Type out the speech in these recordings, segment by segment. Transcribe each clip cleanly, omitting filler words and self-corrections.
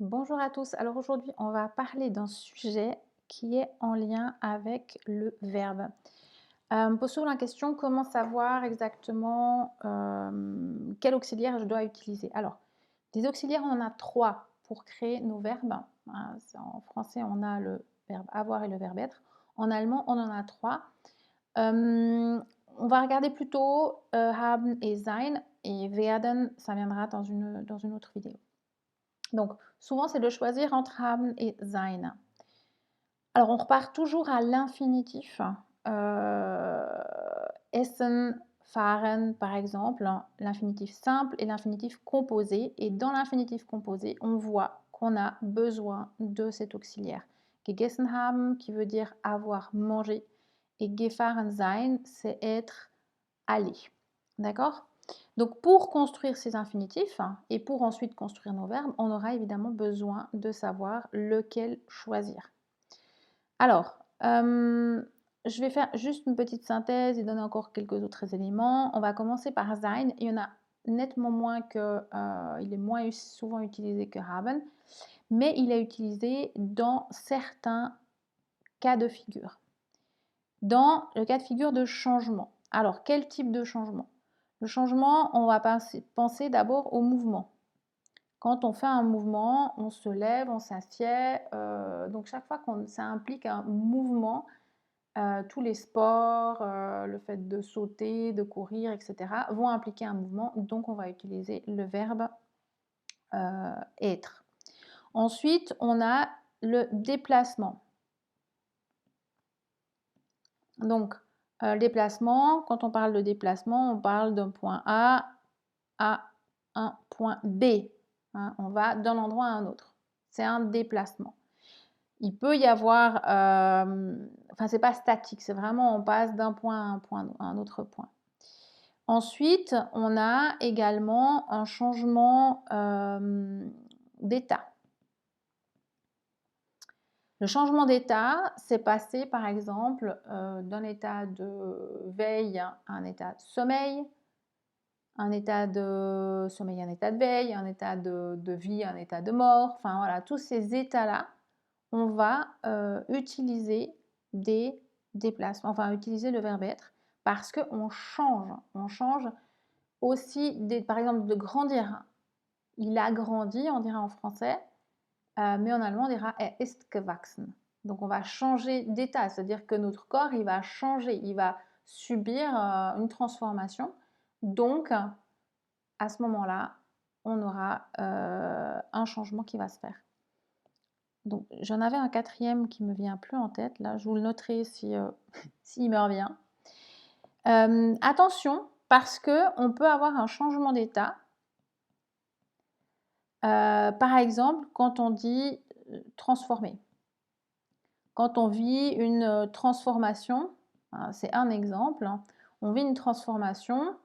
Bonjour à tous. Alors aujourd'hui, on va parler d'un sujet qui est en lien avec le verbe. Me pose souvent la question, comment savoir exactement quel auxiliaire je dois utiliser? Alors, des auxiliaires, on en a trois pour créer nos verbes. En français, on a le verbe avoir et le verbe être. En allemand, on en a trois. On va regarder plutôt haben et sein et werden, ça viendra dans une autre vidéo. Donc, souvent, c'est de choisir entre haben et sein. Alors, on repart toujours à l'infinitif. Essen, fahren, par exemple, l'infinitif simple et l'infinitif composé. Et dans l'infinitif composé, on voit qu'on a besoin de cet auxiliaire. Gegessen haben, qui veut dire avoir mangé, et gefahren sein, c'est être allé. D'accord? Donc, pour construire ces infinitifs et pour ensuite construire nos verbes, on aura évidemment besoin de savoir lequel choisir. Alors, je vais faire juste une petite synthèse et donner encore quelques autres éléments. On va commencer par sein. Il y en a nettement moins que, il est moins souvent utilisé que haben, mais il est utilisé dans certains cas de figure. Dans le cas de figure de changement. Alors, quel type de changement? Le changement, on va penser d'abord au mouvement. Quand on fait un mouvement, on se lève, on s'assied. Donc, chaque fois que ça implique un mouvement, tous les sports, le fait de sauter, de courir, etc., vont impliquer un mouvement. Donc, on va utiliser le verbe être. Ensuite, on a le déplacement. Donc, déplacement, quand on parle de déplacement, on parle d'un point A à un point B. On va d'un endroit à un autre. C'est un déplacement. Il peut y avoir, enfin, c'est pas statique, c'est vraiment on passe d'un point à un autre point. Ensuite, on a également un changement d'état. Le changement d'état, c'est passer par exemple d'un état de veille à un état de sommeil, un état de sommeil à un état de veille, un état de vie à un état de mort. Enfin voilà, tous ces états-là, on va utiliser des déplacements, enfin utiliser le verbe être parce qu'on change. On change aussi, par exemple, de grandir. Il a grandi, on dira en français, mais en allemand, on dira er ist gewachsen. Donc, on va changer d'état, c'est-à-dire que notre corps, il va changer, il va subir une transformation. Donc, à ce moment-là, on aura un changement qui va se faire. Donc, j'en avais un quatrième qui ne me vient plus en tête. Là, je vous le noterai si, s'il me revient. Attention, parce qu'on peut avoir un changement d'état. Par exemple, quand on dit transformer. Quand on vit une transformation, c'est un exemple, on vit une transformation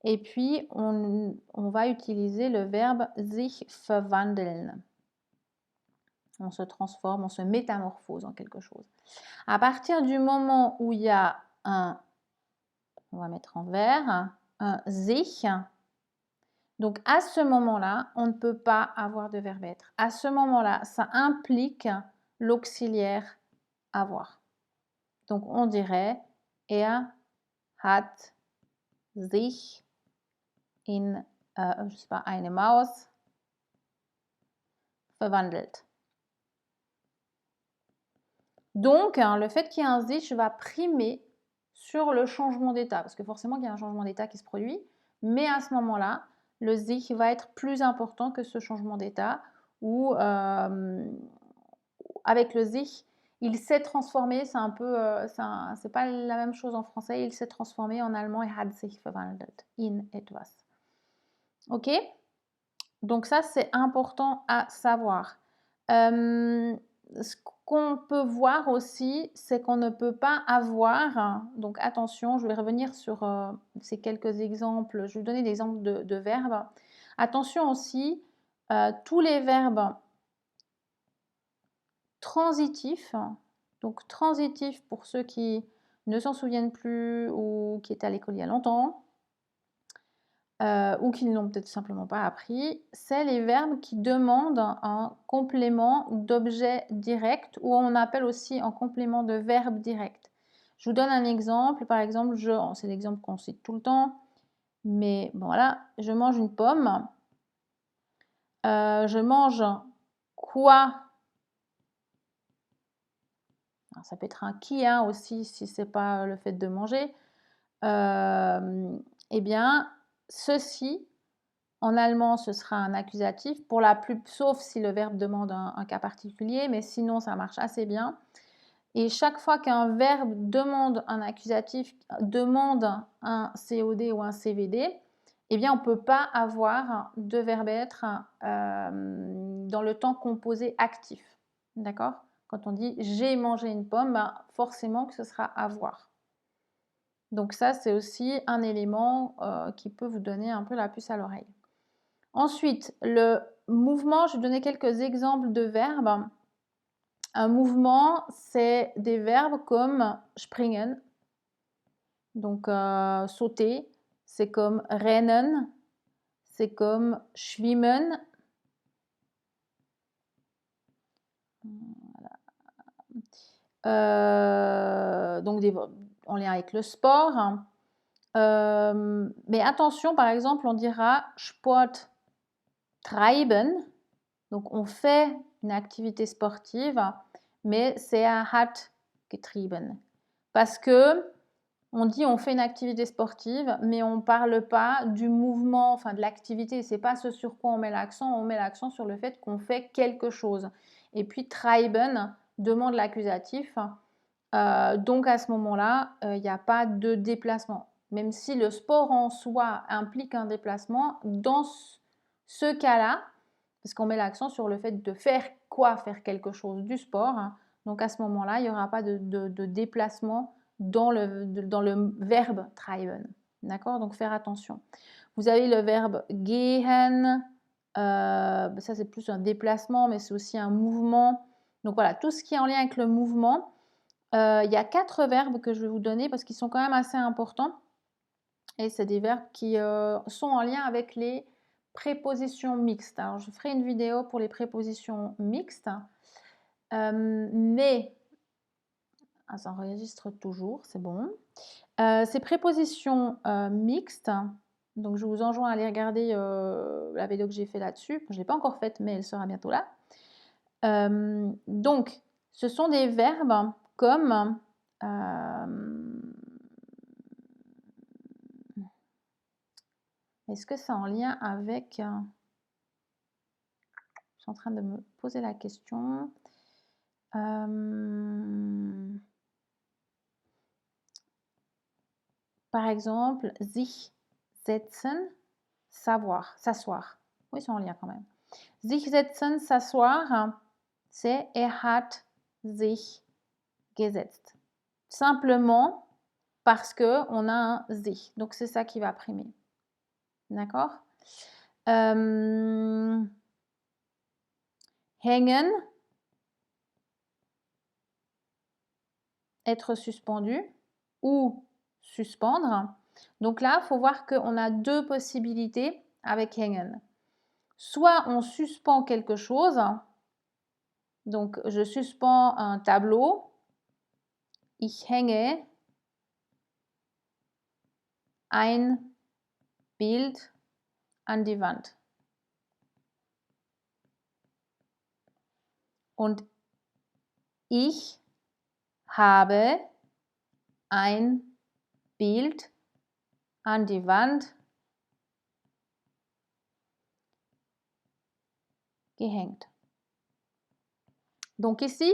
et puis on va utiliser le verbe sich verwandeln. On se transforme, on se métamorphose en quelque chose. À partir du moment où il y a un, on va mettre en vert, un sich, donc à ce moment-là, on ne peut pas avoir de verbe être. À ce moment-là, ça implique l'auxiliaire avoir. Donc on dirait er hat sich in je sais pas, eine Maus verwandelt. Donc le fait qu'il y ait un sich va primer sur le changement d'état, parce que forcément il y a un changement d'état qui se produit, mais à ce moment-là, le sich va être plus important que ce changement d'état, où avec le sich, il s'est transformé, c'est un peu, c'est pas la même chose en français, il s'est transformé en allemand, er hat sich verwandelt in etwas. Ok? Donc ça, c'est important à savoir. Ce qu'on peut voir aussi, c'est qu'on ne peut pas avoir, donc attention, je vais revenir sur ces quelques exemples, je vais vous donner des exemples de verbes. Attention aussi, tous les verbes transitifs, donc transitifs pour ceux qui ne s'en souviennent plus ou qui étaient à l'école il y a longtemps, ou qui ne l'ont peut-être simplement pas appris, c'est les verbes qui demandent un complément d'objet direct ou on appelle aussi un complément de verbe direct. Je vous donne un exemple, par exemple, c'est l'exemple qu'on cite tout le temps, mais bon voilà, je mange une pomme, je mange quoi? Alors, ça peut être un qui hein, aussi si c'est pas le fait de manger. Eh bien, ceci, en allemand, ce sera un accusatif, sauf si le verbe demande un cas particulier, mais sinon, ça marche assez bien. Et chaque fois qu'un verbe demande un accusatif, demande un COD ou un CVD, eh bien, on ne peut pas avoir de verbe être dans le temps composé actif. D'accord? Quand on dit « j'ai mangé une pomme », ben, forcément que ce sera « avoir ». Donc ça, c'est aussi un élément qui peut vous donner un peu la puce à l'oreille. Ensuite, le mouvement, je vais donner quelques exemples de verbes. Un mouvement, c'est des verbes comme springen, donc sauter, c'est comme rennen, c'est comme schwimmen. Voilà. Donc en lien avec le sport. Mais attention, par exemple, on dira Sport treiben. Donc on fait une activité sportive, mais c'est hat getrieben. Parce que on dit on fait une activité sportive, mais on ne parle pas du mouvement, enfin de l'activité. C'est pas ce sur quoi on met l'accent sur le fait qu'on fait quelque chose. Et puis treiben demande l'accusatif. Donc à ce moment-là, il n'y a pas de déplacement. Même si le sport en soi implique un déplacement, dans ce cas-là, parce qu'on met l'accent sur le fait de faire quoi? Faire quelque chose du sport. Hein. Donc à ce moment-là, il n'y aura pas de déplacement dans le verbe treiben. D'accord? Donc faire attention. Vous avez le verbe gehen. Ça, c'est plus un déplacement, mais c'est aussi un mouvement. Donc voilà, tout ce qui est en lien avec le mouvement. Il y a 4 verbes que je vais vous donner parce qu'ils sont quand même assez importants. Et c'est des verbes qui sont en lien avec les prépositions mixtes. Alors, je ferai une vidéo pour les prépositions mixtes. Mais, ça enregistre toujours, c'est bon. Ces prépositions mixtes, donc je vous enjoins à aller regarder la vidéo que j'ai fait là-dessus. Je ne l'ai pas encore faite, mais elle sera bientôt là. Donc, ce sont des verbes comme est-ce que c'est en lien avec... je suis en train de me poser la question. Par exemple, sich setzen, savoir, s'asseoir. Oui, ils sont en lien quand même. Sich setzen, s'asseoir, c'est hat sich gesetzt. Simplement parce qu'on a un sich. Donc, c'est ça qui va primer. D'accord? Hängen, être suspendu ou suspendre. Donc là, il faut voir qu'on a 2 possibilités avec hängen. Soit on suspend quelque chose, donc je suspends un tableau, ich hänge ein Bild an die Wand. Und ich habe ein Bild an die Wand gehängt. Donc ici,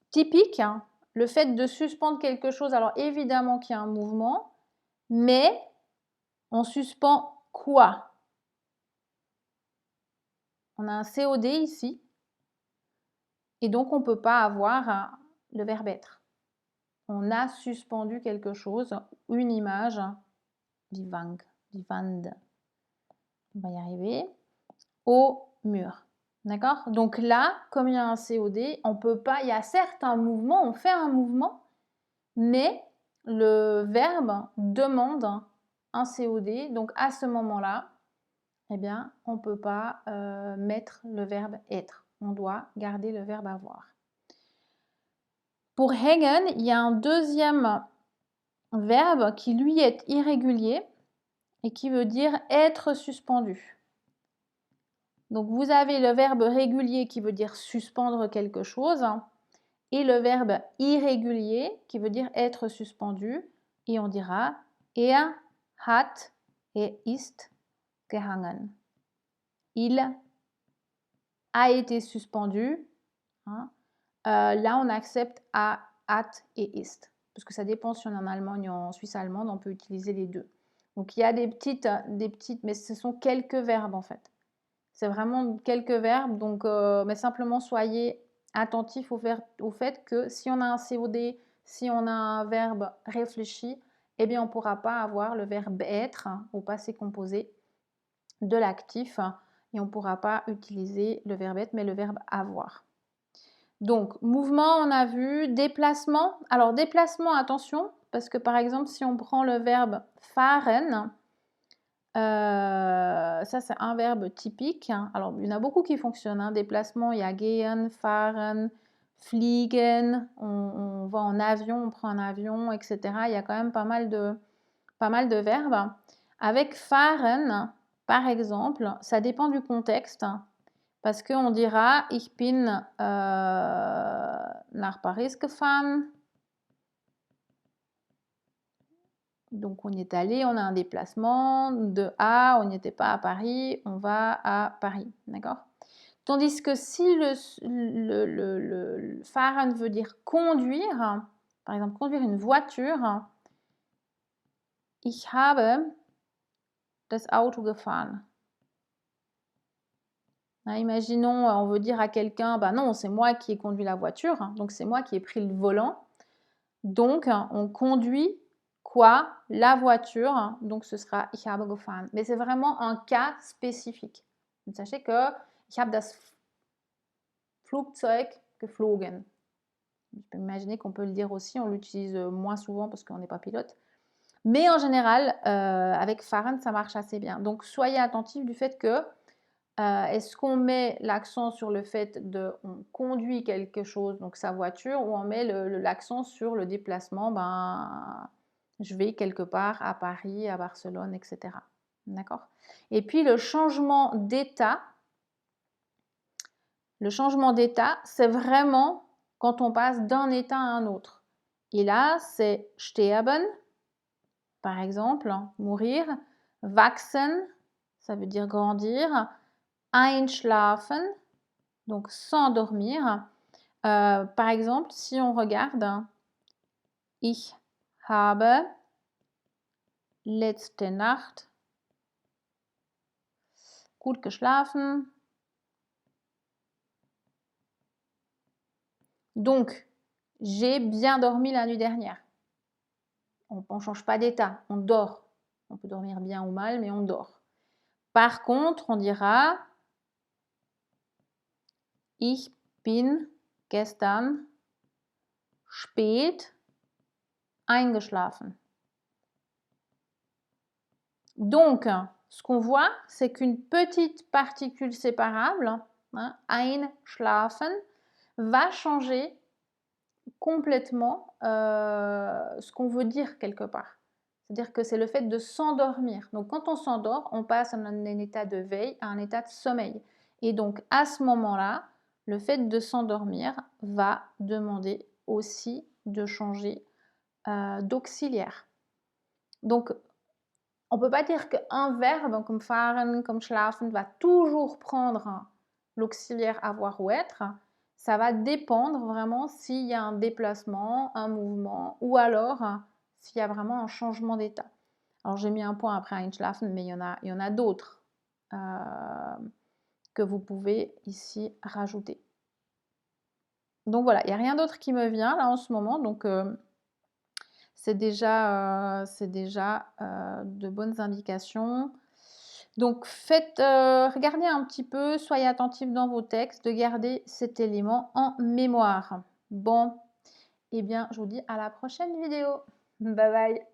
typique, hein, le fait de suspendre quelque chose, alors évidemment qu'il y a un mouvement, mais on suspend quoi? On a un COD ici, et donc on ne peut pas avoir le verbe être. On a suspendu quelque chose, une image, die Wand, on va y arriver, au mur. D'accord? Donc là, comme il y a un COD, on peut pas, il y a certes un mouvement, on fait un mouvement, mais le verbe demande un COD. Donc, à ce moment-là, eh bien, on ne peut pas mettre le verbe être. On doit garder le verbe avoir. Pour hängen, il y a un deuxième verbe qui, lui, est irrégulier et qui veut dire être suspendu. Donc, vous avez le verbe régulier qui veut dire suspendre quelque chose et le verbe irrégulier qui veut dire être suspendu. Et on dira hat et ist gehangen. Il a été suspendu. Hein. Là, on accepte hat et ist. Parce que ça dépend si on est en Allemagne ou en Suisse allemande, on peut utiliser les deux. Donc, il y a des petites, mais ce sont quelques verbes en fait. C'est vraiment quelques verbes, donc, mais simplement soyez attentifs au fait que si on a un COD, si on a un verbe réfléchi, eh bien on ne pourra pas avoir le verbe être au passé composé de l'actif et on ne pourra pas utiliser le verbe être mais le verbe avoir. Donc mouvement, on a vu, déplacement. Alors déplacement, attention, parce que par exemple si on prend le verbe fahren, ça, c'est un verbe typique. Alors, il y en a beaucoup qui fonctionnent. Hein. Déplacement, il y a gehen, fahren, fliegen. On va en avion, on prend un avion, etc. Il y a quand même pas mal de verbes. Avec fahren, par exemple, ça dépend du contexte. Parce qu'on dira, ich bin nach Paris gefahren. Donc, on y est allé, on a un déplacement de A, on n'y était pas à Paris, on va à Paris, d'accord? Tandis que si le fahren veut dire conduire, par exemple conduire une voiture, ich habe das Auto gefahren. Hein, imaginons, on veut dire à quelqu'un, bah non, c'est moi qui ai conduit la voiture, donc c'est moi qui ai pris le volant. Donc, on conduit quoi? La voiture. Donc, ce sera ich habe gefahren. Mais c'est vraiment un cas spécifique. Und sachez que ich habe das Flugzeug geflogen. Je peux imaginer qu'on peut le dire aussi. On l'utilise moins souvent parce qu'on n'est pas pilote. Mais en général, avec fahren, ça marche assez bien. Donc, soyez attentifs du fait que est-ce qu'on met l'accent sur le fait de on conduit quelque chose, donc sa voiture, ou on met l'accent sur le déplacement, ben, je vais quelque part à Paris, à Barcelone, etc. D'accord? Et puis le changement d'état, c'est vraiment quand on passe d'un état à un autre. Et là, c'est sterben, par exemple, mourir, wachsen, ça veut dire grandir, einschlafen, donc s'endormir. Par exemple, si on regarde, ich habe letzte Nacht gut geschlafen. Donc, j'ai bien dormi la nuit dernière. On ne change pas d'état, on dort. On peut dormir bien ou mal, mais on dort. Par contre, on dira ich bin gestern spät eingeschlafen. Donc, ce qu'on voit, c'est qu'une petite particule séparable, hein, einschlafen, va changer complètement ce qu'on veut dire quelque part. C'est-à-dire que c'est le fait de s'endormir. Donc, quand on s'endort, on passe d'un état de veille à un état de sommeil. Et donc, à ce moment-là, le fait de s'endormir va demander aussi de changer d'auxiliaire. Donc, on ne peut pas dire qu'un verbe comme fahren, comme schlafen va toujours prendre l'auxiliaire avoir ou être. Ça va dépendre vraiment s'il y a un déplacement, un mouvement ou alors s'il y a vraiment un changement d'état. Alors j'ai mis un point après einschlafen, mais il y en a d'autres que vous pouvez ici rajouter. Donc voilà, il n'y a rien d'autre qui me vient là en ce moment. Donc c'est déjà de bonnes indications. Donc regardez un petit peu, soyez attentifs dans vos textes, de garder cet élément en mémoire. Bon, eh bien, je vous dis à la prochaine vidéo. Bye bye.